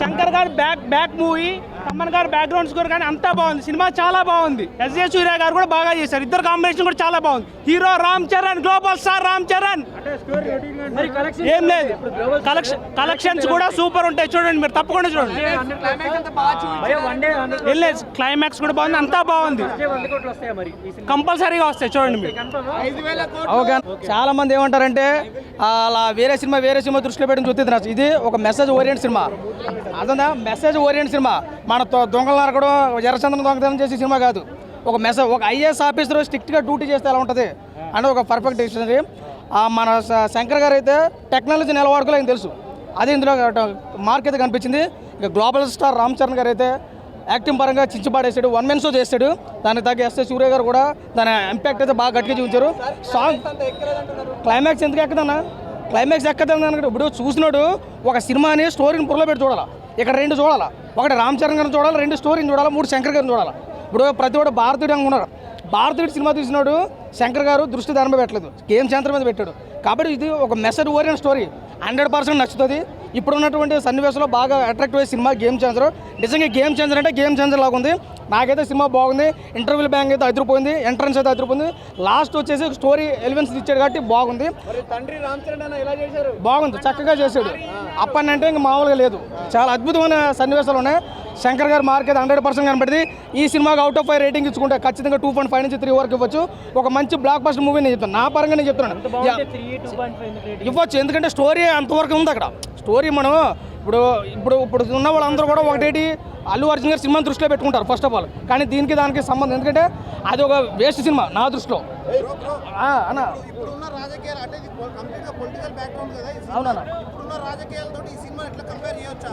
శంకర్ గారి back movie, Thaman గారి background score కానీ అంతా బాగుంది. సినిమా చాలా బాగుంది. ఎస్జే సూర్య గారు కూడా బాగా చేశారు. ఇద్దరు కాంబినేషన్ కూడా చాలా బాగుంది. Hero Ram Charan, global star Ram Charan. ఏం లేదు, కలెక్షన్స్ కూడా సూపర్ ఉంటాయి. చూడండి, మీరు తప్పకుండా చూడండి. ఏం లేదు, క్లైమాక్స్ కూడా బాగుంది, అంతా బాగుంది. కంపల్సరీగా వస్తాయి, చూడండి మీరు. చాలా మంది ఏమంటారంటే అలా వేరే సినిమా దృష్టిలో పెట్టుకుని చూస్తుంది. ఇది ఒక మెసేజ్ ఓరియంట్ సినిమా. అర్థందా? Message orient cinema. మన దొంగలు నరకడం, ఎర్రచంద్రం దొంగతనం చేసే సినిమా కాదు. ఒక మెసేజ్, ఒక ఐఏఎస్ ఆఫీసర్ స్ట్రిక్ట్గా డ్యూటీ చేస్తే ఎలా ఉంటుంది అంటే ఒక పర్ఫెక్ట్ డిక్షనరీ. మన శంకర్ గారు అయితే టెక్నాలజీ నిలవాడుకోలే ఆయన తెలుసు. అదే ఇందులో మార్క్ అయితే కనిపించింది. ఇక గ్లోబల్ స్టార్ రామ్ చరణ్ గారు అయితే యాక్టింగ్ పరంగా చించిపాడేసాడు. 1 man షో చేస్తాడు. దానికి తగ్గ ఎస్ఏ సూర్య గారు కూడా దాని ఇంపాక్ట్ అయితే బాగా గట్టిగా చూపించారు. సాంగ్ క్లైమాక్స్ ఎందుకు ఎక్కదన్నా? క్లైమాక్స్ ఎక్కదన్నా ఇప్పుడు చూసినాడు ఒక సినిమాని స్టోరీని పురలో పెట్టి చూడాలి. ఇక్కడ 2 చూడాలి. ఒకటి రామ్ చరణ్ గారిని చూడాలి, 2 స్టోరీని చూడాలి, 3 శంకర్ గారిని చూడాలి. ఇప్పుడు ప్రతి ఒక్కటి భారతీయుడు ఉన్నారు. భారతీయుడు సినిమా తీసినాడు, శంకర్ గారు దృష్టి దాని మీద పెట్టలేదు, గేమ్ చేంజర్ మీద పెట్టాడు. కాబట్టి ఇది ఒక మెసేజ్ ఓరియంట్ స్టోరీ. 100% నచ్చుతుంది. ఇప్పుడు ఉన్నటువంటి సన్నివేశంలో బాగా అట్రాక్టివ్ అయ్యే సినిమా గేమ్ చేంజర్. నిజంగా గేమ్ చేంజర్ అంటే గేమ్ చేంజర్ లాగా ఉంది. నాకైతే సినిమా బాగుంది. ఇంటర్వ్యూల్ బ్యాంక్ అయితే అదిరిపోయింది, ఎంట్రన్స్ అయితే అదిరిపోయింది. లాస్ట్ వచ్చేసి స్టోరీ ఎలిమెంట్స్ ఇచ్చాడు కాబట్టి బాగుంది. బాగుంది, చక్కగా చేశాడు. అప్పని అంటే ఇంక మామూలుగా లేదు. చాలా అద్భుతమైన సన్నివేశాలు ఉన్నాయి. శంకర్ గారి మార్క్ అయితే 100% కనపడింది. ఈ సినిమాకి అవుట్ ఆఫ్ 5 రేటింగ్ ఇచ్చుకుంటే ఖచ్చితంగా 2.5 నుంచి 3 వరకు ఇవ్వచ్చు. ఒక మంచి బ్లాక్ బస్టర్ మూవీ నేను చెప్తాను. నా పరంగా నేను చెప్తున్నాను ఇవ్వచ్చు. ఎందుకంటే స్టోరీ అంతవరకు ఉంది అక్కడ. స్టోరీ మనం ఇప్పుడు ఉన్న వాళ్ళందరూ కూడా ఒకటేటి అల్లు అర్జున్ గారి సినిమాని దృష్టిలో పెట్టుకుంటారు ఫస్ట్ ఆఫ్ ఆల్. కానీ దానికి సంబంధం, ఎందుకంటే అది ఒక వేస్ట్ సినిమా నా దృష్టిలో. అన్న అవునన్నా,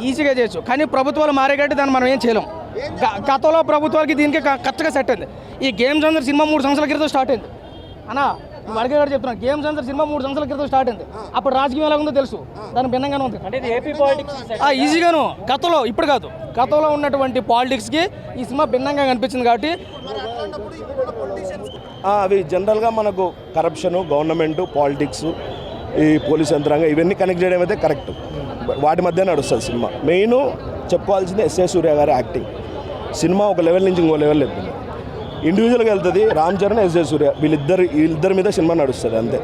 ఈజీగా చేయొచ్చు. కానీ ప్రభుత్వాలు మారే కాబట్టి దాన్ని మనం ఏం చేయలేం. గతంలో ప్రభుత్వాలకి దీనికి కరెక్ట్గా సెట్ అయింది. ఈ గేమ్ చేంజర్ సినిమా 3 సంవత్సరాల క్రితం స్టార్ట్ అయింది అన్నా. అడిగే గారు చెప్తున్నాను, గేమ్ చేంజర్ సినిమా 3 సంవత్సరాల క్రితం స్టార్ట్ అయింది. అప్పుడు రాజకీయం ఎలా ఉందో తెలుసు, దానికి భిన్నంగానే ఉంది. ఈజీగాను గతంలో, ఇప్పుడు కాదు, గతంలో ఉన్నటువంటి పాలిటిక్స్కి ఈ సినిమా భిన్నంగా కనిపించింది. కాబట్టి అవి జనరల్గా మనకు కరప్షను, గవర్నమెంటు, పాలిటిక్స్, ఈ పోలీస్ యంత్రాంగం ఇవన్నీ కనెక్ట్ చేయడం అయితే కరెక్ట్. వాటి మధ్య నడుస్తుంది సినిమా. మెయిన్ చెప్పుకోవాల్సింది ఎస్ఏ సూర్య గారి యాక్టింగ్. సినిమా ఒక లెవెల్ నుంచి ఇంకో లెవెల్ వెళ్తుంది. ఇండివిజువల్గా వెళ్తుంది. రామ్ చరణ్, ఎస్ఏ సూర్య వీళ్ళిద్దరి మీద సినిమా నడుస్తుంది అంతే.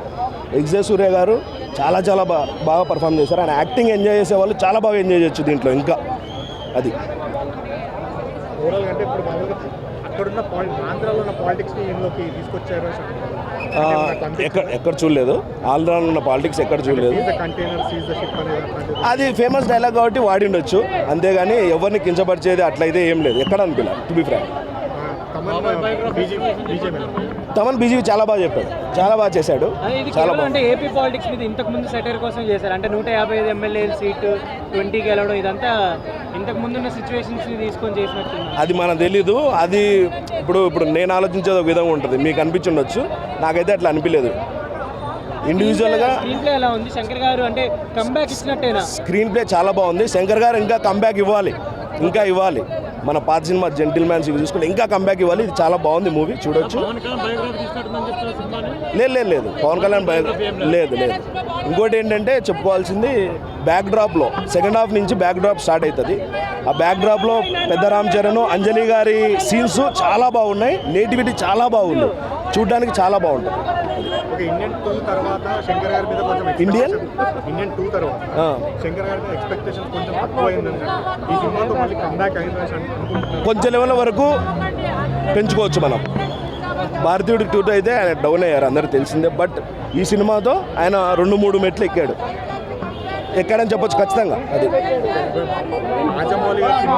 ఎస్ఏ సూర్య గారు చాలా బాగా పర్ఫామ్ చేశారు. ఆయన యాక్టింగ్ ఎంజాయ్ చేసే వాళ్ళు చాలా బాగా ఎంజాయ్ చేయొచ్చు దీంట్లో. ఇంకా అది ఎక్కడ చూడలేదు. ఆంధ్రాలో ఉన్న పాలిటిక్స్ ఎక్కడ చూడలేదు. అది ఫేమస్ డైలాగ్ కాబట్టి వాడి ఉండొచ్చు, అంతేగాని ఎవరిని కించపరిచేది అట్లయితే ఏం లేదు. ఎక్కడ అనిపించలేదు, to be frank. Thaman BJP చాలా బాగా చెప్పాడు, చాలా బాగా చేశాడు. చాలా బాగా. అంటే ఏపీ పాలిటిక్స్ మీద ఇంతకు ముందు సెటైర్ కోసం చేశారు. అంటే 155 ఎమ్మెల్యేల సీటు 20 గెలవడం, ఇదంతా ఇంతకు ముందున్న సిచ్యువేషన్స్ ని తీసుకొని చేసినట్టు. అది మనకు తెలీదు. అది ఇప్పుడు నేను ఆలోచించేది ఒక విధంగా ఉంటుంది, మీకు అనిపించుండొచ్చు. నాకైతే అట్లా అనిపించలేదు. ఇండివిజువల్గా స్క్రీన్ ప్లే ఎలా ఉంది? శంకర్ గారు అంటే కంబ్యాక్ ఇచ్చినట్టేనా? స్క్రీన్ ప్లే చాలా బాగుంది. శంకర్ గారు ఇంకా కంబ్యాక్ ఇవ్వాలి, ఇంకా ఇవ్వాలి. మన పాత సినిమా జెంటిల్మ్యాన్స్ ఇవి చూసుకుంటే ఇంకా కంబ్యాక్ ఇవ్వాలి. ఇది చాలా బాగుంది మూవీ, చూడొచ్చు. లేదు పవన్ కళ్యాణ్ లేదు. ఇంకోటి ఏంటంటే చెప్పుకోవాల్సింది, బ్యాక్ డ్రాప్లో సెకండ్ హాఫ్ నుంచి బ్యాక్ డ్రాప్ స్టార్ట్ అవుతుంది. ఆ బ్యాక్ డ్రాప్లో పెద్ద రామ్ చరణ్, అంజలి గారి సీన్స్ చాలా బాగున్నాయి. నేటివిటీ చాలా బాగుంది, చూడడానికి చాలా బాగుంటుంది. ఇండియన్ 2 తర్వాత శంకర్ గారి మీద కొంచెం ఇండియన్ 2 తర్వాత శంకర్ గారి మీద ఎక్స్పెక్టేషన్స్ కొంచెం తక్కువ అయిందండి. ఈ సినిమాతో మళ్ళీ కంబ్యాక్ అయిందని అనుకుంటున్నాను. కొంచెం లెవెల్ వరకు పెంచుకోవచ్చు మనం. భారతీయుడి 2 అయితే ఆయన డౌన్ అయ్యారు, అందరికీ తెలిసిందే. బట్ ఈ సినిమాతో ఆయన 2-3 మెట్లు ఎక్కాడని చెప్పొచ్చు ఖచ్చితంగా. అది రాజమౌళి గారి సినిమా